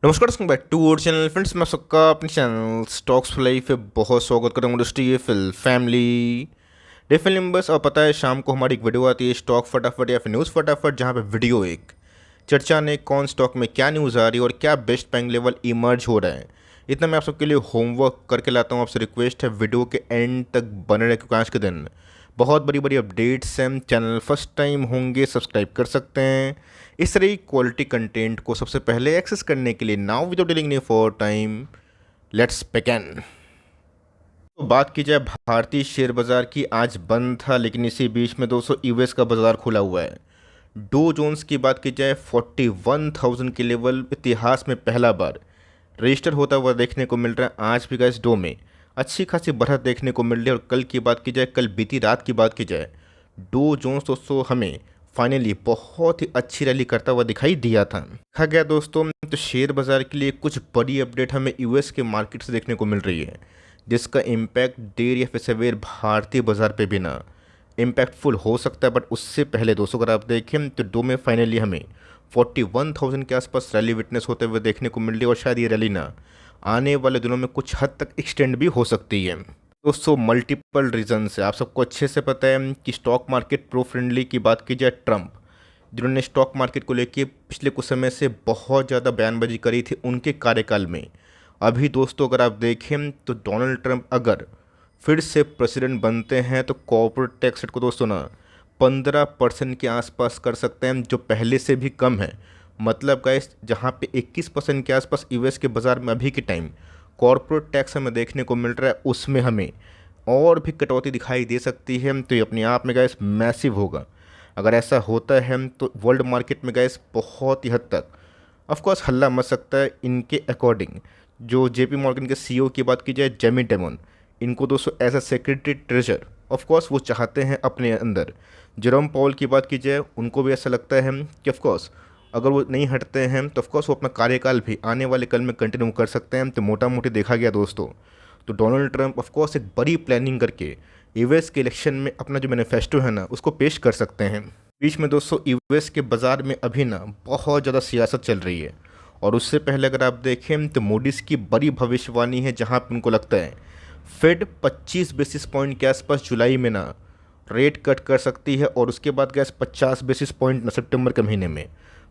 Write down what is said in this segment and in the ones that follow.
नमस्कार दोस्तों, back to our channel friends. मैं सबका अपने चैनल स्टॉक्स फॉर लाइफ पे बहुत स्वागत करूँगा। इंडस्ट्री ये फिल फैमिली डिफरेंट नंबर्स। और पता है शाम को हमारी एक वीडियो आती है स्टॉक फटाफट या फिर न्यूज़ फटाफट, जहाँ पे वीडियो एक चर्चा ने कौन स्टॉक में क्या न्यूज़ आ रही है और क्या बेस्ट बाइंग लेवल इमर्ज हो रहा है। इतना मैं आप सबके लिए होमवर्क करके लाता हूँ। आपसे रिक्वेस्ट है वीडियो के एंड तक बने रहे, क्योंकि आज के दिन बहुत बड़ी बड़ी अपडेट्स हैं। चैनल फर्स्ट टाइम होंगे सब्सक्राइब कर सकते हैं इस तरह की क्वालिटी कंटेंट को सबसे पहले एक्सेस करने के लिए। Now without delaying any for time, let's begin. तो बात की जाए भारतीय शेयर बाजार की, आज बंद था, लेकिन इसी बीच में दोस्तों यूएस का बाजार खुला हुआ है। डो जोन्स की बात की जाए 41,000 के लेवल इतिहास में पहला बार रजिस्टर होता हुआ देखने को मिल रहा है। आज भी गाइस डो में अच्छी खासी बढ़त देखने को मिल रही है। और कल की बात की जाए, कल बीती रात की बात की जाए, डो जोन्स दोस्तों हमें फाइनली बहुत ही अच्छी रैली करता हुआ दिखाई दिया था। देखा गया दोस्तों, तो शेयर बाजार के लिए कुछ बड़ी अपडेट हमें यूएस के मार्केट से देखने को मिल रही है, जिसका इम्पैक्ट देर या फिर सवेर भारतीय बाजार पे भी ना इम्पैक्टफुल हो सकता है। बट उससे पहले दोस्तों अगर आप देखें तो डो में फाइनली हमें 41,000 के आसपास रैली विटनेस होते हुए देखने को मिल रही है। और शायद ये रैली ना आने वाले दिनों में कुछ हद तक एक्सटेंड भी हो सकती है। दोस्तों मल्टीपल रीजन है, आप सबको अच्छे से पता है कि स्टॉक मार्केट प्रो फ्रेंडली की बात की जाए, ट्रंप जिन्होंने स्टॉक मार्केट को लेके पिछले कुछ समय से बहुत ज़्यादा बयानबाजी करी थी उनके कार्यकाल में, अभी दोस्तों अगर आप देखें तो डोनाल्ड ट्रंप अगर फिर से प्रेसिडेंट बनते हैं तो कॉर्पोरेट टैक्स रेट को दोस्तों ना 15% के आसपास कर सकते हैं, जो पहले से भी कम है। मतलब गाइस जहाँ पे 21% के आसपास यूएस के बाज़ार में अभी के टाइम कॉर्पोरेट टैक्स हमें देखने को मिल रहा है, उसमें हमें और भी कटौती दिखाई दे सकती है। तो ये अपने आप में गैस मैसिव होगा। अगर ऐसा होता है तो वर्ल्ड मार्केट में गैस बहुत ही हद तक ऑफ कोर्स हल्ला मच सकता है। इनके अकॉर्डिंग जो जेपी मॉर्गन के सीईओ की बात की जाए, जेमी डेमन, इनको दोस्तों as a secretary treasury of course वो चाहते हैं अपने अंदर। जेरोम पॉल की बात की जाए, उनको भी ऐसा लगता है कि ऑफ कोर्स अगर वो नहीं हटते हैं तो ऑफ कोर्स वो अपना कार्यकाल भी आने वाले कल में कंटिन्यू कर सकते हैं। तो मोटा मोटी देखा गया दोस्तों तो डोनाल्ड ट्रंप ऑफ कोर्स एक बड़ी प्लानिंग करके यूएस के इलेक्शन में अपना जो मैनिफेस्टो है ना उसको पेश कर सकते हैं। बीच में दोस्तों यूएस के बाज़ार में अभी ना बहुत ज़्यादा सियासत चल रही है। और उससे पहले अगर आप देखें तो मोडीज़ की बड़ी भविष्यवाणी है, जहां पे उनको लगता है फेड 25 बेसिस पॉइंट के आसपास जुलाई में ना रेट कट कर सकती है। और उसके बाद गैस 50 बेसिस पॉइंट ना सितंबर के महीने में।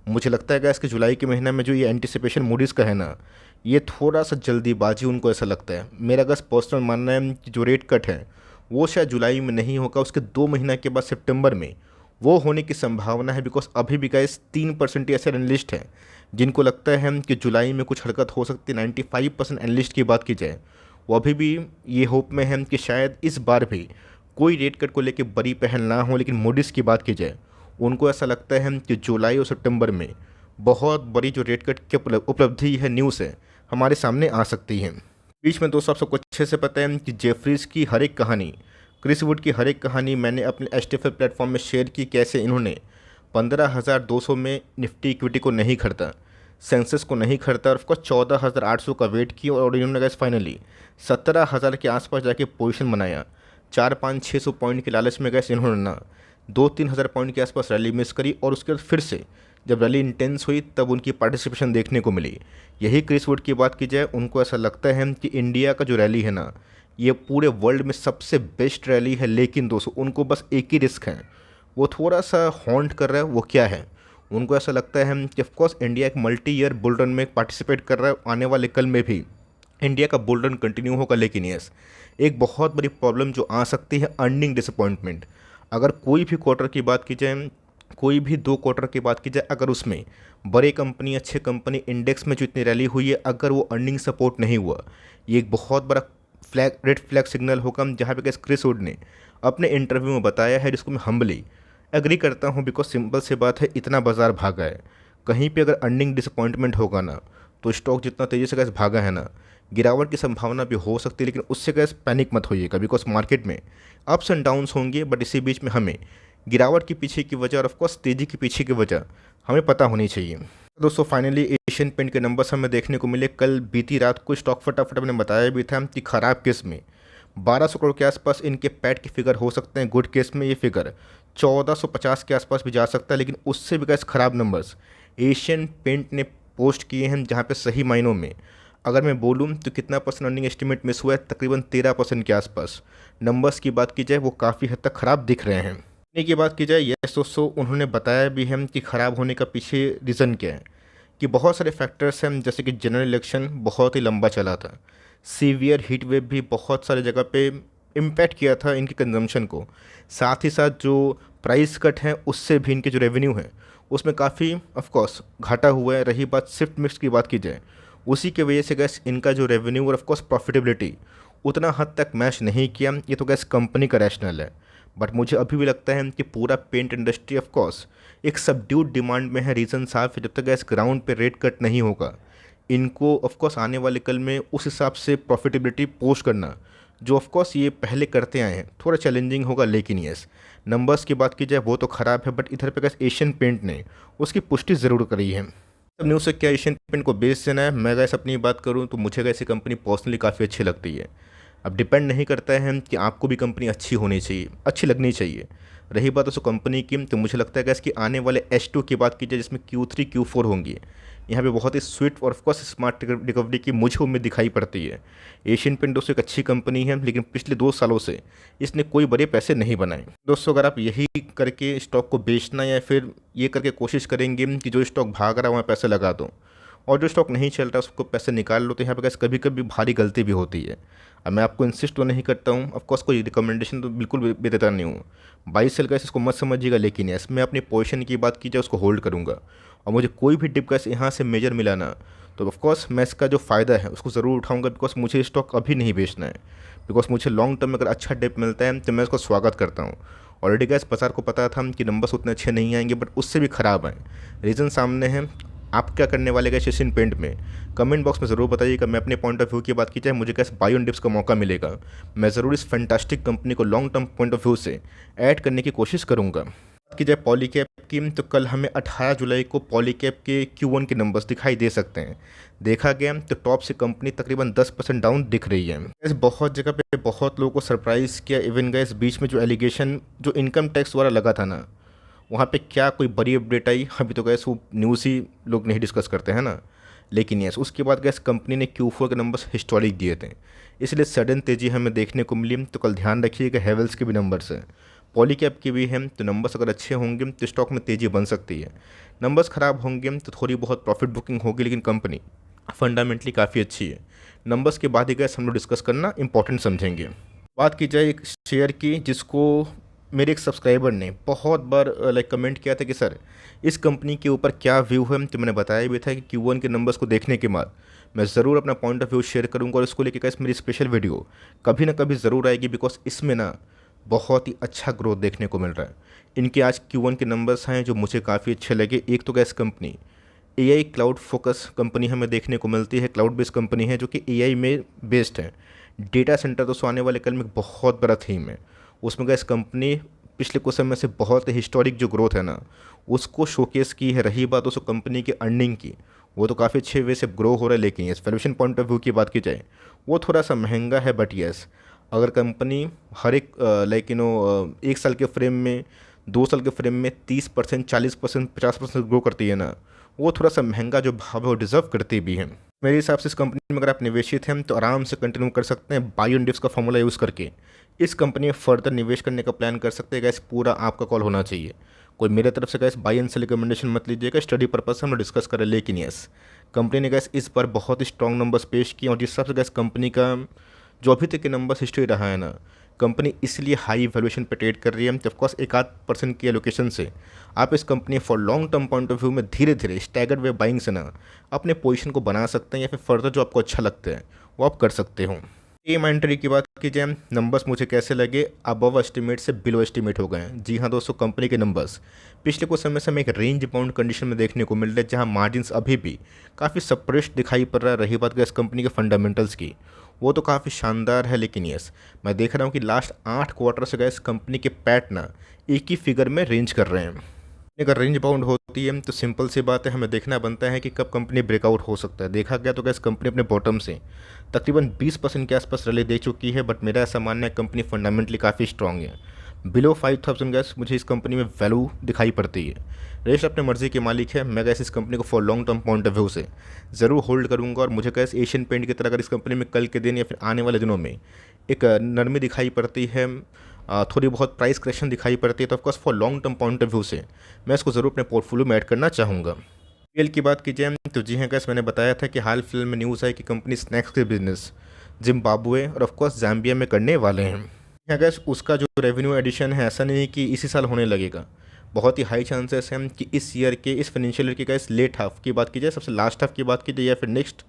मुझे लगता है गैस कि जुलाई के महीने में जो ये एंटिसिपेशन मूडीज़ का है ना, ये थोड़ा सा जल्दीबाजी उनको ऐसा लगता है। मेरा गैस पर्सनल मानना है कि जो रेट कट है वो शायद जुलाई में नहीं होगा, उसके 2 महीना के बाद सितंबर में वो होने की संभावना है। बिकॉज अभी भी गैस 3% ऐसे एनालिस्ट हैं जिनको लगता है कि जुलाई में कुछ हरकत हो सकती है। 95% एनालिस्ट की बात की जाए, वो अभी भी ये होप में है कि शायद इस बार भी कोई रेट कट को लेकर बड़ी पहल ना हो। लेकिन मूडीज़ की बात की जाए, उनको ऐसा लगता है कि जुलाई और सितंबर में बहुत बड़ी जो रेट कट की उपलब्धि है, न्यूज़ है, हमारे सामने आ सकती है। बीच में दोस्तों आप सबको अच्छे से पता है कि जेफरीज की हर एक कहानी, क्रिस वुड की हर एक कहानी मैंने अपने एसटीएफ प्लेटफॉर्म में शेयर की। कैसे इन्होंने 15,200 में निफ्टी इक्विटी को नहीं खरीदा, सेंसेस को नहीं खरीदा, और उसको 14,800 का वेट किया। और इन्होंने गैस फाइनली 17,000 के आसपास जाके पोजीशन बनाया। 4-5-600 पॉइंट के लालच में गैस इन्होंने ना 2-3 हज़ार पॉइंट के आसपास रैली मिस करी। और उसके बाद फिर से जब रैली इंटेंस हुई तब उनकी पार्टिसिपेशन देखने को मिली। यही क्रिस वुड की बात की जाए, उनको ऐसा लगता है कि इंडिया का जो रैली है ना, ये पूरे वर्ल्ड में सबसे बेस्ट रैली है। लेकिन दोस्तों उनको बस एक ही रिस्क है, वो थोड़ा सा हॉन्ट कर रहा है। वो क्या है, उनको ऐसा लगता है कि ऑफकोर्स इंडिया एक मल्टी ईयर बुल रन में पार्टिसिपेट कर रहा है, आने वाले कल में भी इंडिया का बुल रन कंटिन्यू होगा। लेकिन यस, एक बहुत बड़ी प्रॉब्लम जो आ सकती है, अर्निंग डिसअपॉइंटमेंट। अगर कोई भी क्वार्टर की बात की जाए, कोई भी 2 क्वार्टर की बात की जाए, अगर उसमें बड़े कंपनी, अच्छे कंपनी, इंडेक्स में जो इतनी रैली हुई है, अगर वो अर्निंग सपोर्ट नहीं हुआ, ये एक बहुत बड़ा रेड फ्लैग सिग्नल होगा। जहाँ पे क्रिस वुड ने अपने इंटरव्यू में बताया है, जिसको मैं हम्बली एग्री करता हूँ। बिकॉज सिंपल से बात है, इतना बाजार भागा है, कहीं पे अगर अर्निंग डिसअपॉइंटमेंट होगा ना तो स्टॉक जितना तेज़ी से गैस भागा है ना, गिरावट की संभावना भी हो सकती है। लेकिन उससे गैस पैनिक मत होइएगा, बिकॉज मार्केट में अप्स एंड डाउन्स होंगे। बट इसी बीच में हमें गिरावट के पीछे की वजह और ऑफकोर्स तेज़ी के पीछे की वजह हमें पता होनी चाहिए। दोस्तों फाइनली एशियन पेंट के नंबर्स हमें देखने को मिले। कल बीती रात को स्टॉक फटाफट मैंने बताया भी था कि ख़राब केस में 1200 करोड़ के आसपास इनके पैट के फिगर हो सकते हैं। गुड केस में ये फिगर 1450 के आसपास भी जा सकता है। लेकिन उससे भी गैस ख़राब नंबर्स एशियन पेंट ने पोस्ट किए हैं, जहाँ पे सही मायनों में अगर मैं बोलूँ तो कितना परसेंट अर्निंग एस्टिमेट मिस हुआ है, तकरीबन 13% के आसपास। नंबर्स की बात की जाए वो काफ़ी हद तक ख़राब दिख रहे हैं। कंपनी की बात की जाए यस दोस्तों, उन्होंने बताया भी है कि ख़राब होने का पीछे रीज़न क्या है, कि बहुत सारे फैक्टर्स हैं, जैसे कि जनरल इलेक्शन बहुत ही लंबा चला था, सीवियर हीट वेव भी बहुत सारे जगह पे इम्पैक्ट किया था इनके कंजम्पशन को, साथ ही साथ जो प्राइस कट है उससे भी इनके जो रेवेन्यू है उसमें काफ़ी ऑफकोर्स घाटा हुआ है। रही बात शिफ्ट मिक्स की बात की जाए, उसी के वजह से गैस इनका जो रेवेन्यू और ऑफकोर्स प्रॉफिटेबिलिटी उतना हद तक मैच नहीं किया। ये तो गैस कंपनी का रैशनल है, बट मुझे अभी भी लगता है कि पूरा पेंट इंडस्ट्री ऑफ कोर्स एक सबड्यूड डिमांड में है। रीज़न साफ है, जब तक गैस ग्राउंड पे रेट कट नहीं होगा इनको ऑफ कोर्स आने वाले कल में उस हिसाब से प्रॉफिटेबिलिटी पोस्ट करना जो ऑफ कोर्स ये पहले करते आए हैं थोड़ा चैलेंजिंग होगा। लेकिन यस, नंबर्स की बात की जाए वो तो ख़राब है, बट इधर पे गैस एशियन पेंट ने उसकी पुष्टि ज़रूर करी है। अब न्यूज़ से क्या एशियन पेंट को बेच देना है, मैं गैस अपनी बात करूँ तो मुझे गैस ये कंपनी पर्सनली काफ़ी अच्छी लगती है। अब डिपेंड नहीं करता है कि आपको भी कंपनी अच्छी होनी चाहिए, अच्छी लगनी चाहिए। रही बात उस कंपनी की, तो मुझे लगता है कि इसकी आने वाले H2 की बात की जाए जिसमें Q3 Q4 होंगी, यहाँ पे बहुत ही स्विफ्ट और ऑफकोर्स स्मार्ट रिकवरी की मुझे उम्मीद दिखाई पड़ती है। एशियन पेंट दोस्तों एक अच्छी कंपनी है, लेकिन पिछले 2 सालों से इसने कोई बड़े पैसे नहीं बनाए। दोस्तों अगर आप यही करके स्टॉक को बेचना या फिर ये करके कोशिश करेंगे कि जो स्टॉक भाग रहा है वहाँ पैसे लगा दो और जो स्टॉक नहीं चल रहा उसको पैसे निकाल लो, तो यहाँ पे कभी कभी भारी गलती भी होती है। अब मैं आपको इंसिस्ट तो नहीं करता हूँ, ऑफकोर्स कोई रिकमेंडेशन तो बिल्कुल भी देता नहीं हूँ, बाई सेल का इसको मत समझिएगा। लेकिन यस, मैं अपनी पोजीशन की बात की जाए उसको होल्ड करूँगा और मुझे कोई भी डिप का यहाँ से मेजर मिला ना, तो ऑफकोर्स मैं इसका जो फ़ायदा है उसको ज़रूर उठाऊँगा, बिकॉज मुझे स्टॉक अभी नहीं बेचना है। बिकॉज मुझे लॉन्ग टर्म में अगर अच्छा डिप मिलता है तो मैं उसका स्वागत करता हूँ। ऑलरेडी गैस बाजार को पता था कि नंबर्स उतने अच्छे नहीं आएंगे, बट उससे भी ख़राब आए। रीज़न सामने है। आप क्या करने वाले गए एशियन पेंट में, कमेंट बॉक्स में ज़रूर बताइएगा। मैं अपने पॉइंट ऑफ व्यू की बात की जाए, मुझे कैसे बाय ऑन डिप्स का मौका मिलेगा, मैं ज़रूर इस फैंटास्टिक कंपनी को long term point of view से ऐड करने की कोशिश करूँगा। बात की जाए पॉलीकैब की, तो कल हमें 18 जुलाई को पॉलीकैब के Q1 के नंबर्स दिखाई दे सकते हैं। देखा गया तो टॉप से कंपनी तकरीबन 10% डाउन दिख रही है। इस बहुत जगह पे बहुत लोगों को सरप्राइज़ किया। इवन गए इस बीच में जो एलिगेशन जो इनकम टैक्स द्वारा लगा था ना, वहाँ पे क्या कोई बड़ी अपडेट आई, अभी तो गैस वो न्यूज़ ही लोग नहीं डिस्कस करते हैं ना। लेकिन यस, उसके बाद गैस कंपनी ने Q4 के नंबर्स हिस्टोरिक दिए थे, इसलिए सडन तेज़ी हमें देखने को मिली। तो कल ध्यान रखिएगा हेवल्स के भी नंबर्स हैं, पॉलीकैब के भी हैं, तो नंबर्स अगर अच्छे होंगे तो स्टॉक में तेज़ी बन सकती है। नंबर्स ख़राब होंगे तो थोड़ी बहुत प्रॉफिट बुकिंग होगी, लेकिन कंपनी फंडामेंटली काफ़ी अच्छी है। नंबर्स के बाद ही गैस हम लोग डिस्कस करना इंपॉर्टेंट समझेंगे। बात की जाए एक शेयर की जिसको मेरे एक सब्सक्राइबर ने बहुत बार कमेंट किया था कि सर इस कंपनी के ऊपर क्या व्यू है, तो मैंने बताया भी था कि Q1 के नंबर्स को देखने के बाद मैं ज़रूर अपना पॉइंट ऑफ व्यू शेयर करूंगा और इसको लेकर कैसे मेरी स्पेशल वीडियो कभी ना कभी ज़रूर आएगी, बिकॉज इसमें ना बहुत ही अच्छा ग्रोथ देखने को मिल रहा है। इनके आज Q1 के नंबर्स हैं जो मुझे काफ़ी अच्छे लगे। एक तो gas company AI cloud focus company हमें देखने को मिलती है, क्लाउड बेस्ड कंपनी है जो कि AI में बेस्ड है। डेटा सेंटर दोस्तों आने वाले कल में बहुत बड़ा थीम है, उसमें गैस कंपनी पिछले कुछ समय से बहुत हिस्टोरिक जो ग्रोथ है ना उसको शोकेस की है। रही बात उसको कंपनी की अर्निंग की, वो तो काफ़ी अच्छे वे से ग्रो हो रहा है। लेकिन इस वैल्यूएशन पॉइंट ऑफ व्यू की बात की जाए वो थोड़ा सा महंगा है। बट यस, अगर कंपनी हर एक एक साल के फ्रेम में, 2 साल के फ्रेम में 30%, 40%, 50% ग्रो करती है ना, वो थोड़ा सा महंगा जो भाव है वो डिज़र्व करती भी है। मेरे हिसाब से इस कंपनी में अगर आप निवेशित हैं तो आराम से कंटिन्यू कर सकते हैं। बाय ऑन डिप्स का फॉर्मूला यूज़ करके इस कंपनी में फर्दर निवेश करने का प्लान कर सकते हैं। गैस पूरा आपका कॉल होना चाहिए, कोई मेरे तरफ से gas buy and sell recommendation मत लीजिएगा, स्टडी पर्पज से हम लोग डिस्कस करें। लेकिन यस, कंपनी ने गैस इस बार बहुत ही स्ट्रॉन्ग नंबर्स पेश किए और जिस हिसाब से गैस कंपनी का जो अभी तक के नंबर्स हिस्ट्री रहा है ना, कंपनी इसलिए हाई वैल्यूएशन पे ट्रेड कर रही है। तो ऑफकोर्स 1-8% की एलोकेशन से आप इस company for long term point of view में धीरे धीरे स्टैगर्ड वे बाइंग से ना अपने पोजीशन को बना सकते हैं, या फिर फर्दर जो आपको अच्छा लगता है वो आप कर सकते हो। एंट्री की बात की जाए, नंबर्स मुझे कैसे लगे, अबव एस्टिमेट से बिलो एस्टिमेट हो गए हैं। जी हाँ दोस्तों, कंपनी के नंबर्स पिछले कुछ समय से हमें एक रेंज बाउंड कंडीशन में देखने को मिल रहा है, जहाँ मार्जिन्स अभी भी काफ़ी सप्रेस्ड दिखाई पड़ रहा है। रही बात इस कंपनी के फंडामेंटल्स की, वो तो काफ़ी शानदार है। लेकिन यस, मैं देख रहा हूँ कि लास्ट 8 क्वार्टर से गैस कंपनी के पैट ना एक ही फिगर में रेंज कर रहे हैं। अगर रेंज बाउंड होती है तो सिंपल सी बात है, हमें देखना बनता है कि कब कंपनी ब्रेकआउट हो सकता है। देखा गया तो गैस कंपनी अपने बॉटम से तकरीबन 20% के आसपास रैली दे चुकी है, बट मेरा ऐसा मानना है कंपनी फंडामेंटली काफ़ी स्ट्रांग है। बिलो 5000 गैस मुझे इस कंपनी में वैल्यू दिखाई पड़ती है। रेस्ट अपने मर्जी के मालिक है। मैं गैस इस कंपनी को for long term point of view से ज़रूर होल्ड करूंगा, और मुझे गैस एशियन पेंट की तरह अगर इस कंपनी में कल के दिन या फिर आने वाले दिनों में एक नरमी दिखाई पड़ती है, थोड़ी बहुत प्राइस करेक्शन दिखाई पड़ती है, तो of course for long term point of view से मैं इसको ज़रूर अपने पोर्टफोलियो में ऐड करना चाहूँगा। पीएल की बात की जाए तो जी हाँ गैस, मैंने बताया था कि हाल फिलहाल में न्यूज़ है कि कंपनी स्नैक्स के बिजनेस जिम्बाब्वे और ऑफकोर्स जाम्बिया में करने वाले हैं। यहाँ गैस उसका जो रेवेन्यू एडिशन है, ऐसा नहीं है कि इसी साल होने लगेगा। बहुत ही हाई चांसेस हैं कि इस ईयर के, इस फाइनेंशियल ईयर के गैस लेट हाफ की बात की जाए, सबसे लास्ट हाफ की बात की जाए, या फिर नेक्स्ट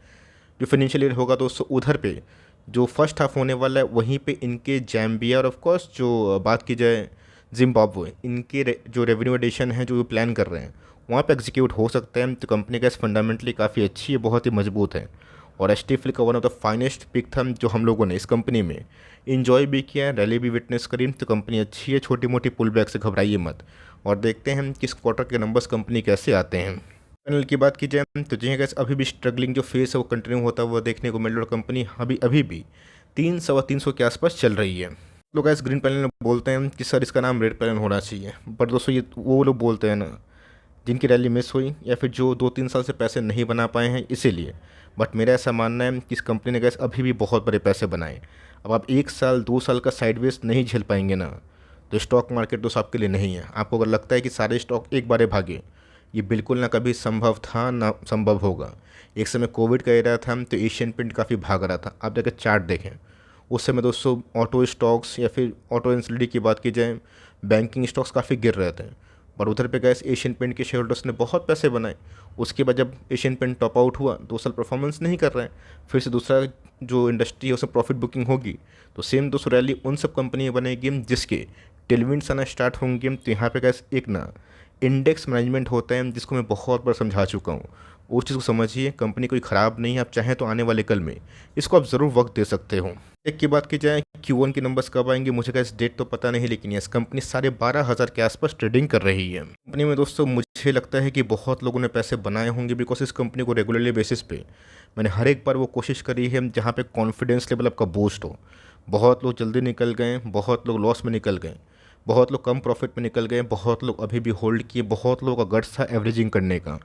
जो फाइनेंशियल ईयर होगा तो उधर पे जो फर्स्ट हाफ होने वाला है वहीं पे इनके जैम्बिया और ऑफ कोर्स जो बात की जाए जिम्बाब्वे, इनके जो रेवेन्यू एडिशन है जो प्लान कर रहे हैं वहाँ पे एग्जीक्यूट हो सकता है। तो कंपनी का फंडामेंटली काफ़ी अच्छी है, बहुत ही मजबूत है, और एच टी का one of the finest pick था जो हम लोगों ने इस कंपनी में इन्जॉय भी किया, रैली भी विटनेस करी। तो कंपनी अच्छी है, छोटी मोटी पुल बैक से घबराइए मत, और देखते हैं कि इस क्वार्टर के नंबर्स कंपनी कैसे आते हैं। पैनल की बात की जाए तो जी गैस अभी भी स्ट्रगलिंग जो फेस है वो कंटिन्यू होता हुआ देखने को मिल रहा है, और कंपनी अभी भी 300 के आसपास चल रही है। लोग गैस ग्रीन पैनल बोलते हैं कि सर इसका नाम रेड पैनल होना चाहिए, पर दोस्तों ये वो लोग बोलते हैं ना जिनकी रैली मिस हुई या फिर जो 2-3 साल से पैसे नहीं बना पाए हैं इसीलिए। बट मेरा ऐसा मानना है कि इस कंपनी ने गैस अभी भी बहुत बड़े पैसे बनाए। अब आप 1 साल 2 साल का साइडवेज नहीं झेल पाएंगे ना, तो स्टॉक मार्केट तो आपके लिए नहीं है। आपको अगर लगता है कि सारे स्टॉक एक बारे भागे, ये बिल्कुल ना कभी संभव था ना संभव होगा। एक समय कोविड का एरा था तो एशियन पेंट काफ़ी भाग रहा था, आप जाकर चार्ट देखें। उस समय दोस्तों ऑटो स्टॉक्स या फिर ऑटो इंसलिटी की बात की जाए, बैंकिंग स्टॉक्स काफ़ी गिर रहे थे, पर उधर पे गैस एशियन पेंट के शेयर होल्डर्स ने बहुत पैसे बनाए। उसके बाद जब एशियन पेंट टॉप आउट हुआ, 2 साल परफॉर्मेंस नहीं कर रहे हैं, फिर से दूसरा जो इंडस्ट्री है उसमें प्रॉफिट बुकिंग होगी, तो सेम दोस्तों रैली उन सब कंपनी बनेगी जिसके टेलविंड्स आना स्टार्ट होंगे। तो यहाँ पे गैस एक ना इंडेक्स मैनेजमेंट होता है जिसको मैं बहुत बार समझा चुका हूँ, उस चीज़ को समझिए। कंपनी कोई ख़राब नहीं है, आप चाहें तो आने वाले कल में इसको आप ज़रूर वक्त दे सकते हो। एक की बात की जाए Q1 के नंबर्स कब आएंगे, मुझे का इस डेट तो पता नहीं, लेकिन यस कंपनी 12,500 के आसपास ट्रेडिंग कर रही है। कंपनी में दोस्तों मुझे लगता है कि बहुत लोगों ने पैसे बनाए होंगे, बिकॉज इस कंपनी को रेगुलरली बेसिस पे मैंने हर एक बार वो कोशिश करी है जहाँ पे कॉन्फिडेंस लेवल आपका बूस्ट हो। बहुत लोग जल्दी निकल गए, बहुत लोग लॉस में निकल गए, बहुत लोग कम प्रॉफिट में निकल गए, बहुत लोग अभी भी होल्ड किए, बहुत लोगों का गट्स था एवरेजिंग करने का,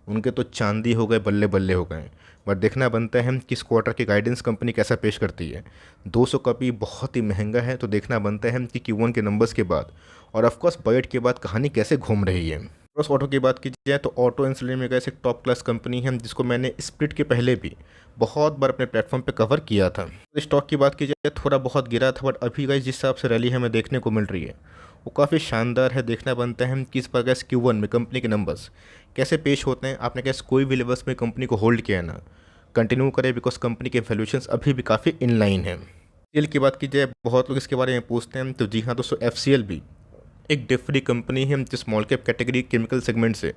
उनके तो चांदी हो गए, बल्ले बल्ले हो गए। बट देखना बनता है कि इस क्वार्टर की गाइडेंस कंपनी कैसा पेश करती है। 200 का भी बहुत ही महंगा है, तो देखना बनता है कि Q1 के नंबर्स के बाद और ऑफकोर्स बजट के बाद कहानी कैसे घूम रही है। क्रॉस ऑटो की बात की जाए तो ऑटो इंसुलिन में एक टॉप क्लास कंपनी है जिसको मैंने स्प्लिट के पहले भी बहुत बार अपने प्लेटफॉर्म पे कवर किया था। स्टॉक की बात की जाए थोड़ा बहुत गिरा था, बट अभी गाइस जिस हिसाब से रैली हमें देखने को मिल रही है वो काफ़ी शानदार है। देखना बनता है कि इस पर गैस Q1 में कंपनी के नंबर्स कैसे पेश होते हैं। आपने गैस कोई भी लेवल्स में कंपनी को होल्ड किया है ना, कंटिन्यू करें, बिकॉज कंपनी के वैल्यूएशंस अभी भी काफ़ी इन लाइन है। एल की बात की जाए बहुत लोग इसके बारे में पूछते हैं, तो जी हाँ दोस्तों FCL भी एक डिफरी कंपनी है जो small cap category chemical segment से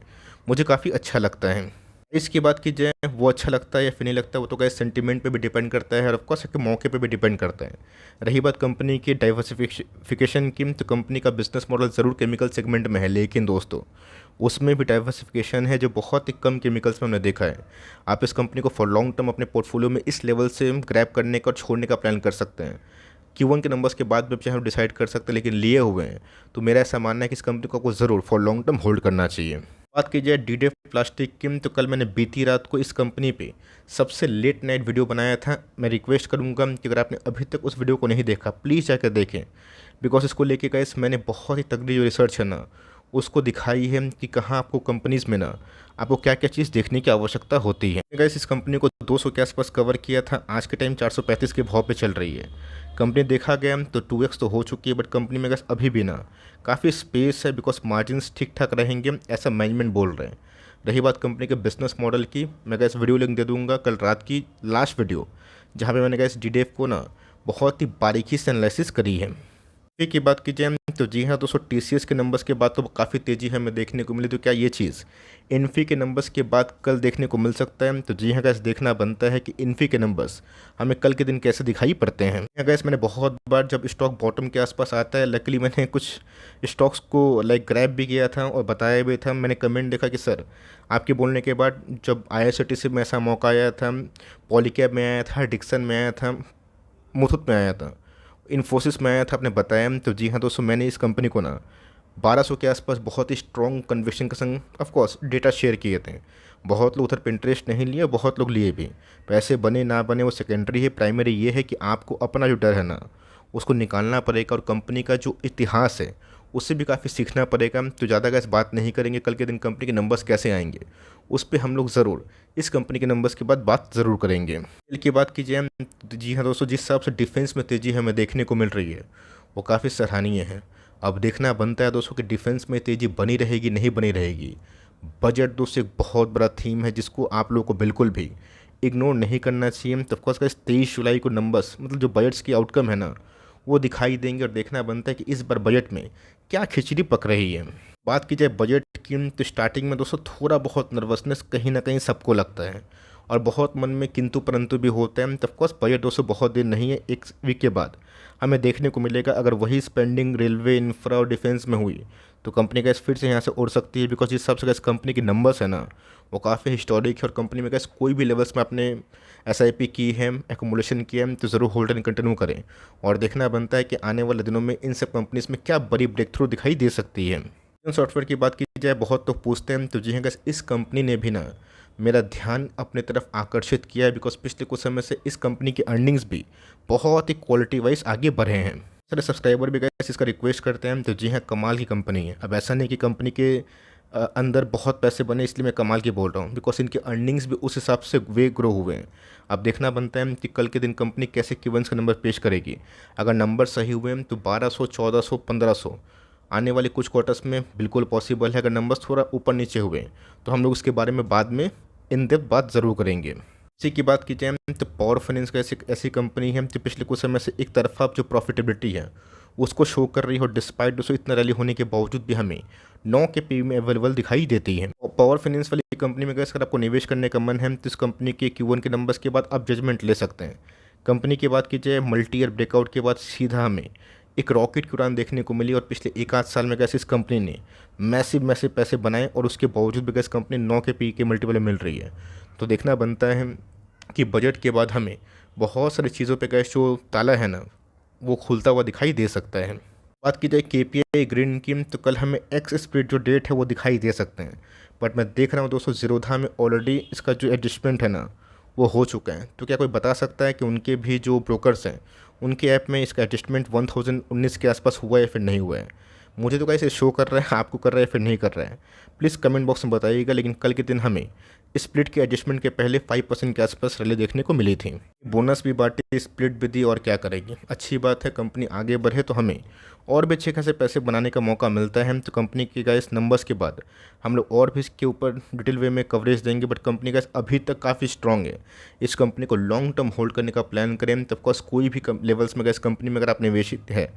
मुझे काफ़ी अच्छा लगता है। इसकी बात की जाए वो अच्छा लगता है या फिर नहीं लगता, वो तो गैस सेंटीमेंट पे भी डिपेंड करता है और ऑफकोर्स के मौके पे भी डिपेंड करता है। रही बात कंपनी की डाइवर्सिफिकेशन की, तो कंपनी का बिजनेस मॉडल ज़रूर केमिकल सेगमेंट में है, लेकिन दोस्तों उसमें भी डाइवर्सिफिकेशन है जो बहुत ही कम केमिकल्स में हमने देखा है। आप इस कंपनी को फॉर लॉन्ग टर्म अपने पोर्टफोलियो में इस लेवल से ग्रैब करने का और छोड़ने का प्लान कर सकते हैं। Q1 के नंबर्स के बाद भी चाहे हम डिसाइड कर सकते हैं, लेकिन लिए हुए हैं तो मेरा ऐसा मानना है कि इस कंपनी को आपको ज़रूर फॉर लॉन्ग टर्म होल्ड करना चाहिए। बात की जाए डीडेफ प्लास्टिक की, तो कल मैंने बीती रात को इस कंपनी पे सबसे लेट नाइट वीडियो बनाया था। मैं रिक्वेस्ट करूंगा कि अगर आपने अभी तक उस वीडियो को नहीं देखा प्लीज़ जाकर देखें, बिकॉज इसको लेके गाइस मैंने बहुत ही तगड़ी जो रिसर्च है ना उसको दिखाई है कि कहाँ आपको कंपनीज़ में ना आपको क्या क्या चीज़ देखने की आवश्यकता होती है। गाइस इस कंपनी को 200 के आसपास कवर किया था, आज के टाइम 435 के भाव पे चल रही है। कंपनी देखा गया तो 2x तो हो चुकी है, बट कंपनी में गैस अभी भी ना काफ़ी स्पेस है, बिकॉज मार्जिन्स ठीक ठाक रहेंगे ऐसा मैनेजमेंट बोल रहे हैं। रही बात कंपनी के बिजनेस मॉडल की, मैं गैस वीडियो लिंक दे दूंगा कल रात की लास्ट वीडियो, जहाँ पे मैंने गैस डीडेफ को ना बहुत ही बारीकी से एनालिसिस करी है। फी की बात की जाए तो जी हाँ दोस्तों TCS के नंबर्स के बाद तो काफ़ी तेज़ी हमें देखने को मिली, तो क्या ये चीज़ इन्फी के नंबर्स के बाद कल देखने को मिल सकता है? तो जी हाँ गैस देखना बनता है कि इन्फी के नंबर्स हमें कल के दिन कैसे दिखाई पड़ते हैं। यहाँ गैस मैंने बहुत बार जब स्टॉक बॉटम के आसपास आता है, लकीली मैंने कुछ स्टॉक्स को ग्रैब भी किया था और बताया भी था। मैंने कमेंट देखा कि सर आपके बोलने के बाद जब IRCTC में ऐसा मौका आया था, पॉलीकैब में आया था, डिक्सन में आया था, मुथूट में आया था, इन्फोसिस में आया था, आपने बताया। तो जी हाँ दोस्तों, मैंने इस कंपनी को ना 1200 के आसपास बहुत ही स्ट्रॉन्ग कन्विक्शन के संग ऑफकोर्स डेटा शेयर किए थे। बहुत लोग उधर पे इंटरेस्ट नहीं लिए, बहुत लोग लिए भी। पैसे बने ना बने वो सेकेंडरी है, प्राइमरी ये है कि आपको अपना जो डर है ना उसको निकालना पड़ेगा, और कंपनी का जो इतिहास है उससे भी काफ़ी सीखना पड़ेगा। तो ज़्यादा का इस बात नहीं करेंगे, कल के दिन कंपनी के नंबर्स कैसे आएंगे उस पर हम लोग ज़रूर इस कंपनी के नंबर्स के बाद बात ज़रूर करेंगे। कल की बात कीजिए तो जी हाँ दोस्तों, जिस हिसाब से डिफेंस में तेज़ी हमें देखने को मिल रही है वो काफ़ी सराहनीय है। अब देखना बनता है दोस्तों कि डिफेंस में तेज़ी बनी रहेगी नहीं बनी रहेगी। बजट दोस्तों एक बहुत बड़ा थीम है जिसको आप लोगों को बिल्कुल भी इग्नोर नहीं करना चाहिए। तो ऑफकोर्स का 23 जुलाई को नंबर्स मतलब जो बजट्स की आउटकम है ना वो दिखाई देंगे, और देखना बनता है कि इस बार बजट में क्या खिचड़ी पक रही है। बात की जाए बजट की तो स्टार्टिंग में दोस्तों थोड़ा बहुत नर्वसनेस कहीं ना कहीं सबको लगता है, और बहुत मन में किंतु परंतु भी होता है। तो ऑफकोर्स बजट दोस्तों बहुत दिन नहीं है, एक वीक के बाद हमें देखने को मिलेगा। अगर वही स्पेंडिंग रेलवे, इंफ्रा और डिफेंस में हुई तो कंपनी गैस फिर से यहाँ से उड़ सकती है, बिकॉज जिस हिसाब से गैस कंपनी की नंबर्स है ना वो काफ़ी हिस्टोरिक है, और कंपनी में गैस कोई भी लेवल्स में आपने SIP की है, एकोमोडेशन किया है तो ज़रूर होल्ड एंड कंटिन्यू करें। और देखना बनता है कि आने वाले दिनों में इन सब कंपनीज में क्या बड़ी ब्रेक थ्रू दिखाई दे सकती है। सॉफ्टवेयर की बात की जाए, बहुत तो पूछते हैं, तो जी हाँ गैस इस कंपनी ने भी ना मेरा ध्यान अपने तरफ आकर्षित किया है, बिकॉज पिछले कुछ समय से इस कंपनी की अर्निंग्स भी बहुत ही क्वालिटी वाइज आगे बढ़े हैं। सारे सब्सक्राइबर भी गैस इसका रिक्वेस्ट करते हैं, तो जी हाँ कमाल की कंपनी है। अब ऐसा नहीं कि कंपनी के अंदर बहुत पैसे बने इसलिए मैं कमाल की बोल रहा हूँ, बिकॉज इनके अर्निंग्स भी उस हिसाब से वे ग्रो हुए हैं। अब देखना बनता है कि कल के दिन कंपनी कैसे Q1 का नंबर पेश करेगी। अगर नंबर सही हुए तो 1200, 1400, 1500 आने वाले कुछ क्वार्टर्स में बिल्कुल पॉसिबल है। अगर नंबर्स थोड़ा ऊपर नीचे हुए तो हम लोग उसके बारे में बाद में इन डेप्थ बात ज़रूर करेंगे। इसी की बात की जाए तो पावर फाइनेंस का ऐसी कंपनी है जो पिछले कुछ समय से एक तरफा जो प्रॉफिटेबिलिटी है उसको शो कर रही है, और डिस्पाइट दोस्तों इतना रैली होने के बावजूद भी हमें 9 के PE में अवेलेबल दिखाई देती है। और पावर फाइनेंस वाली कंपनी में अगर आपको निवेश करने का मन है तो इस कंपनी के Q1 के नंबर्स के बाद आप जजमेंट ले सकते हैं। कंपनी की बात की जाए, मल्टी ईयर ब्रेकआउट के बाद सीधा हमें एक रॉकेट की उड़ान देखने को मिली, और पिछले एक आध साल में कैसे इस कंपनी ने मैसिव मैसिव पैसे बनाए, और उसके बावजूद भी कैसे कंपनी 9 के PE के मल्टीपल मिल रही है। तो देखना बनता है कि बजट के बाद हमें बहुत सारी चीज़ों पे गैस जो ताला है ना वो खुलता हुआ दिखाई दे सकता है। बात की जाए KPI ग्रीन की तो कल हमें एक्स स्प्लिट जो डेट है वो दिखाई दे सकते हैं, बट मैं देख रहा हूँ दोस्तों ज़ीरोधा में ऑलरेडी इसका जो एडजस्टमेंट है ना वो हो चुका है। तो क्या कोई बता सकता है कि उनके भी जो ब्रोकर्स हैं उनके ऐप में इसका एडजस्टमेंट 1019 के आसपास हुआ है फिर नहीं हुआ है? मुझे तो कैसे शो कर रहा है, आपको कर रहा है फिर नहीं कर रहा है? प्लीज़ कमेंट बॉक्स में बताइएगा। लेकिन कल के दिन हमें स्प्लिट के एडजस्टमेंट के पहले 5% के आसपास रैली देखने को मिली थी। बोनस भी बांटी, स्प्लिट भी दी, और क्या करेगी। अच्छी बात है, कंपनी आगे बढ़े तो हमें और भी अच्छे खासे पैसे बनाने का मौका मिलता है। तो कंपनी के गाइस नंबर्स के बाद हम लोग और भी इसके ऊपर डिटेल वे में कवरेज देंगे, बट कंपनी गाइस अभी तक काफ़ी स्ट्रॉन्ग है। इस कंपनी को लॉन्ग टर्म होल्ड करने का प्लान करें तो ऑफकोर्स कोई भी लेवल्स में गाइस कंपनी में अगर आप निवेशित है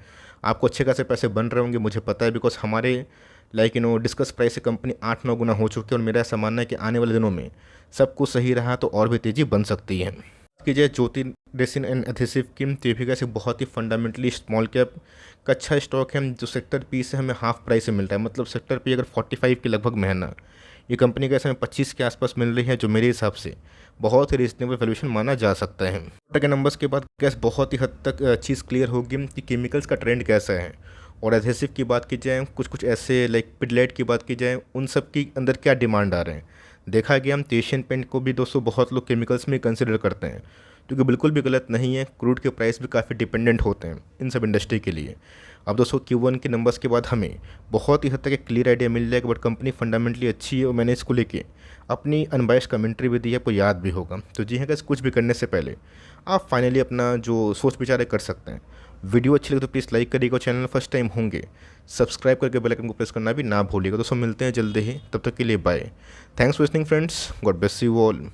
आपको अच्छे खासे पैसे बन रहे होंगे, मुझे पता है, बिकॉज हमारे डिस्कस प्राइस से कंपनी 8-9 गुना हो चुकी है, और मेरा ऐसा मानना है कि आने वाले दिनों में सब कुछ सही रहा तो और भी तेज़ी बन सकती है। की जाए ज्योति रेसिन एंड एडहेसिव की तो ये भी कैसे बहुत ही फंडामेंटली स्मॉल कैप का अच्छा स्टॉक है, जो सेक्टर P से हमें हाफ प्राइस से मिल रहा है। मतलब सेक्टर P अगर 45 के लगभग में है ना, ये कंपनी कैसे हमें 25 के आसपास मिल रही है, जो मेरे हिसाब से बहुत ही रीजनेबल वैल्यूएशन माना जा सकता है। क्वार्टर के नंबर्स के बाद कैसे बहुत ही हद तक चीज़ क्लियर होगी कि केमिकल्स का ट्रेंड कैसा है। और एडहेसिव की बात की जाए, कुछ ऐसे लाइक पिडलेट की बात की जाए, उन सब के अंदर क्या डिमांड आ रहे हैं देखा गया। हम एशियन पेंट को भी दोस्तों बहुत लोग केमिकल्स में कंसिडर करते हैं, क्योंकि बिल्कुल भी गलत नहीं है। क्रूड के प्राइस भी काफ़ी डिपेंडेंट होते हैं इन सब इंडस्ट्री के लिए। अब दोस्तों Q1 के नंबर्स के बाद हमें बहुत ही हद तक एक क्लियर आइडिया मिल जाएगा, बट कंपनी फंडामेंटली अच्छी है, और मैंने इसको लेके अपनी अनबायस्ड कमेंट्री भी दी है, आपको याद भी होगा। तो जी हाँ, कुछ भी करने से पहले आप फाइनली अपना जो सोच विचार है कर सकते हैं। वीडियो अच्छी लगे तो प्लीज़ लाइक करिएगा, चैनल फर्स्ट टाइम होंगे सब्सक्राइब करके बेल आइकन को प्रेस करना भी ना भूलिएगा। दोस्तों मिलते हैं जल्दी ही, तब तक के लिए bye. Thanks for listening friends, God bless you all.